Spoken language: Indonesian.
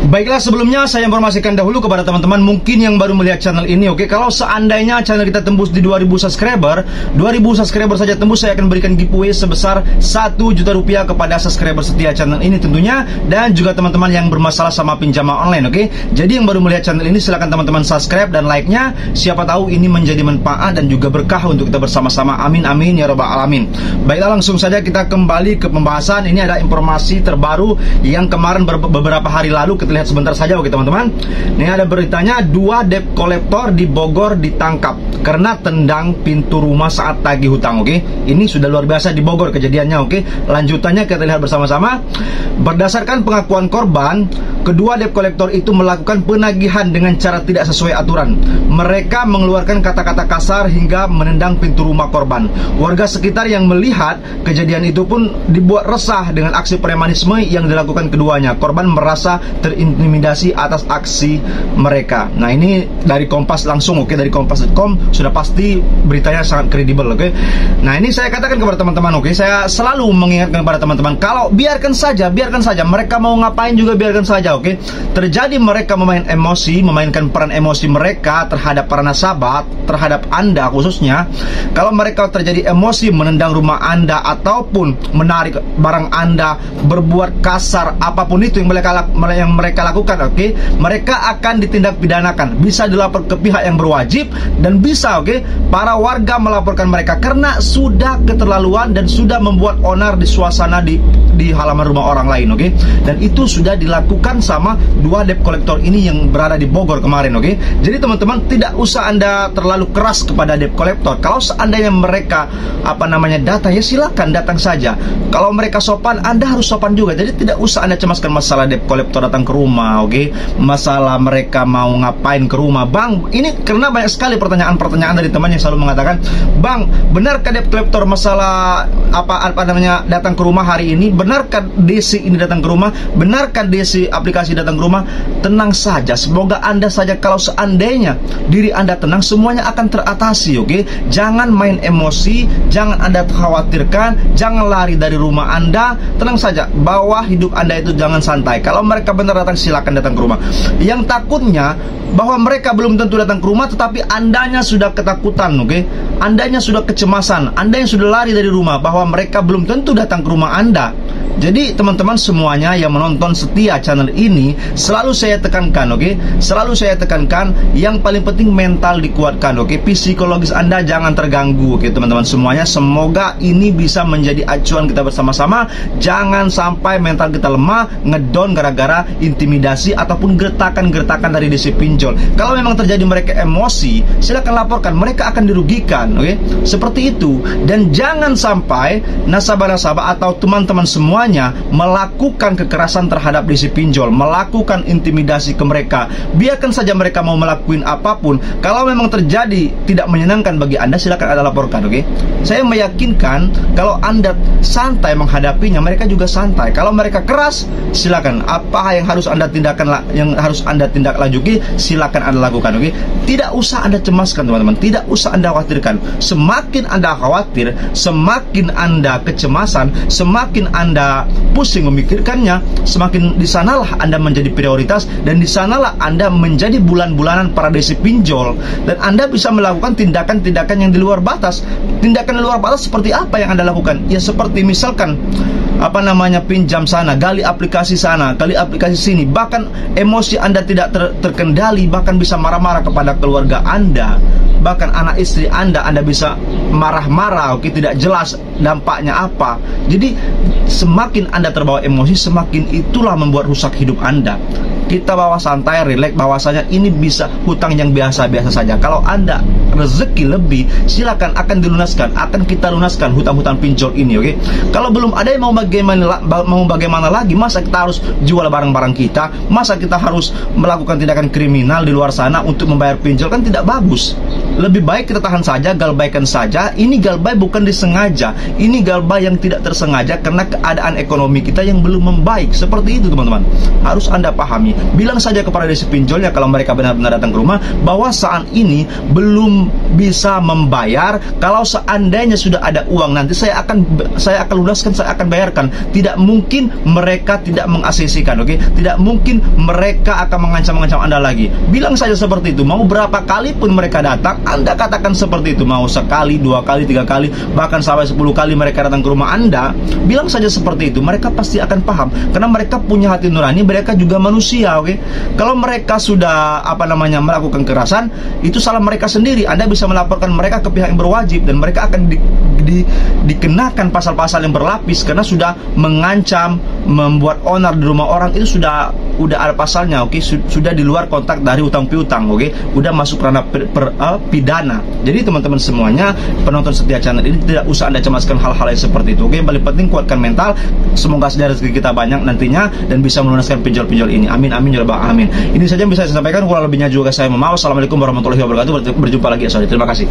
Baiklah, sebelumnya saya informasikan dahulu kepada teman-teman mungkin yang baru melihat channel ini. Oke, kalau seandainya channel kita tembus di 2000 subscriber saja tembus, saya akan berikan giveaway sebesar 1 juta rupiah kepada subscriber setia channel ini tentunya, dan juga teman-teman yang bermasalah sama pinjaman online. Oke, jadi yang baru melihat channel ini silakan teman-teman subscribe dan like-nya. Siapa tahu ini menjadi manfaat dan juga berkah untuk kita bersama-sama. Amin amin ya robbal alamin. Baiklah, langsung saja kita kembali ke pembahasan. Ini ada informasi terbaru yang kemarin beberapa hari lalu kita lihat sebentar saja. Oke teman-teman, ini ada beritanya 2 debt collector di Bogor ditangkap karena tendang pintu rumah saat tagih hutang. Oke, ini sudah luar biasa di Bogor kejadiannya. Oke, lanjutannya kita lihat bersama-sama. Berdasarkan pengakuan korban, kedua debt collector itu melakukan penagihan dengan cara tidak sesuai aturan. Mereka mengeluarkan kata-kata kasar hingga menendang pintu rumah korban. Warga sekitar yang melihat kejadian itu pun dibuat resah dengan aksi premanisme yang dilakukan keduanya. Korban merasa terintimidasi atas aksi mereka. Nah, ini dari Kompas langsung. Oke, dari kompas.com sudah pasti beritanya sangat kredibel. Oke, nah ini saya katakan kepada teman-teman. Oke, saya selalu mengingatkan kepada teman-teman, kalau biarkan saja mereka mau ngapain juga biarkan saja. Oke, terjadi mereka memainkan peran emosi mereka terhadap para nasabah, terhadap Anda khususnya. Kalau mereka terjadi emosi menendang rumah Anda ataupun menarik barang Anda, berbuat kasar apapun itu yang mereka lakukan, oke, mereka akan ditindak pidanakan, bisa dilapor ke pihak yang berwajib, dan bisa, oke, para warga melaporkan mereka karena sudah keterlaluan dan sudah membuat onar di suasana di halaman rumah orang lain. Oke, dan itu sudah dilakukan sama 2 debt collector ini yang berada di Bogor kemarin. Oke, jadi teman-teman tidak usah Anda terlalu keras kepada debt collector. Kalau seandainya mereka datang, ya silakan datang saja. Kalau mereka sopan, Anda harus sopan juga. Jadi tidak usah Anda cemaskan masalah debt collector datang ke rumah. Oke, masalah mereka mau ngapain ke rumah, Bang. Ini karena banyak sekali pertanyaan dari teman yang selalu mengatakan, Bang, benarkah debt collector masalah datang ke rumah hari ini? Benarkah DC ini datang ke rumah? Benarkah DC aplikasi datang ke rumah? Tenang saja, semoga Anda saja, kalau seandainya diri Anda tenang, semuanya akan teratasi. Oke, jangan main emosi, jangan Anda khawatirkan, jangan lari dari rumah Anda. Tenang saja, bawa hidup Anda itu jangan santai. Kalau mereka benar datang, silakan datang ke rumah. Yang takutnya bahwa mereka belum tentu datang ke rumah, tetapi Andanya sudah ketakutan. Oke, Andanya sudah kecemasan, Anda yang sudah lari dari rumah, bahwa mereka belum tentu datang ke rumah Anda. Jadi teman-teman semuanya yang menonton setia channel ini, selalu saya tekankan, oke, selalu saya tekankan, yang paling penting mental dikuatkan. Oke, psikologis Anda jangan terganggu. Oke teman-teman semuanya, semoga ini bisa menjadi acuan kita bersama-sama. Jangan sampai mental kita lemah, ngedon gara-gara intimidasi ataupun gertakan-gertakan dari DC pinjol. Kalau memang terjadi mereka emosi, silakan laporkan, mereka akan dirugikan. Oke, seperti itu. Dan jangan sampai nasabah-nasabah atau teman-teman semuanya melakukan kekerasan terhadap DC pinjol, melakukan intimidasi ke mereka. Biarkan saja mereka mau melakukan apapun. Kalau memang terjadi tidak menyenangkan bagi Anda, silakan Anda laporkan. Oke, saya meyakinkan kalau Anda santai menghadapinya, mereka juga santai. Kalau mereka keras, silakan. Apa yang harus Anda tindak lanjuti, silakan Anda lakukan. Oke, tidak usah Anda cemaskan teman-teman, tidak usah Anda khawatirkan. Semakin Anda khawatir, semakin Anda kecemasan, semakin Anda pusing memikirkannya, semakin di sanalah Anda menjadi prioritas, dan di sanalah Anda menjadi bulan-bulanan para DC pinjol, dan Anda bisa melakukan tindakan-tindakan yang di luar batas. Tindakan di luar batas seperti apa yang Anda lakukan? Ya seperti misalkan pinjam sana, gali aplikasi sana, gali aplikasi sini, bahkan emosi Anda tidak terkendali, bahkan bisa marah-marah kepada keluarga Anda, bahkan anak istri Anda bisa marah-marah. Oke, tidak jelas dampaknya apa. Jadi semakin Anda terbawa emosi, semakin itulah membuat rusak hidup Anda. Kita bawa santai, relax, bahwasanya ini bisa hutang yang biasa-biasa saja. Kalau Anda rezeki lebih, silakan, akan dilunaskan, akan kita lunaskan hutang-hutang pinjol ini. Oke, kalau belum ada yang mau bagaimana lagi, masa kita harus jual barang-barang kita, masa kita harus melakukan tindakan kriminal di luar sana untuk membayar pinjol, kan tidak bagus. lebih baik kita tahan saja, galbaikan saja. Ini galbay bukan disengaja, ini galbay yang tidak tersengaja karena keadaan ekonomi kita yang belum membaik. Seperti itu teman-teman, harus Anda pahami. Bilang saja kepada desi pinjolnya kalau mereka benar-benar datang ke rumah bahwa saat ini belum bisa membayar. Kalau seandainya sudah ada uang, nanti saya akan lunaskan, saya akan bayarkan. Tidak mungkin mereka tidak mengasesikan, oke? Tidak mungkin mereka akan mengancam-ngancam Anda lagi. Bilang saja seperti itu. Mau berapa kali pun mereka datang, Anda katakan seperti itu. Mau sekali, 2 kali, 3 kali, bahkan sampai 10 kali mereka datang ke rumah Anda, bilang saja seperti itu. Mereka pasti akan paham, karena mereka punya hati nurani, mereka juga manusia, oke? Kalau mereka sudah melakukan kekerasan, itu salah mereka sendiri. Anda bisa melaporkan mereka ke pihak yang berwajib, dan mereka akan dikenakan pasal-pasal yang berlapis karena sudah mengancam, membuat onar di rumah orang. Itu sudah ada pasalnya, oke? Sudah di luar kontak dari utang piutang, oke? Udah masuk ranah pidana. Jadi teman-teman semuanya, penonton setia channel ini, tidak usah Anda cemaskan hal-hal yang seperti itu, oke? Paling penting kuatkan mental. Semoga saja rezeki kita banyak nantinya dan bisa melunaskan pinjol-pinjol ini. Amin amin ya rabbal alamin. Ini saja yang bisa saya sampaikan. Kurang lebihnya juga saya mohon maaf. Assalamualaikum warahmatullahi wabarakatuh. Berjumpa lagi ya, sorry. Terima kasih.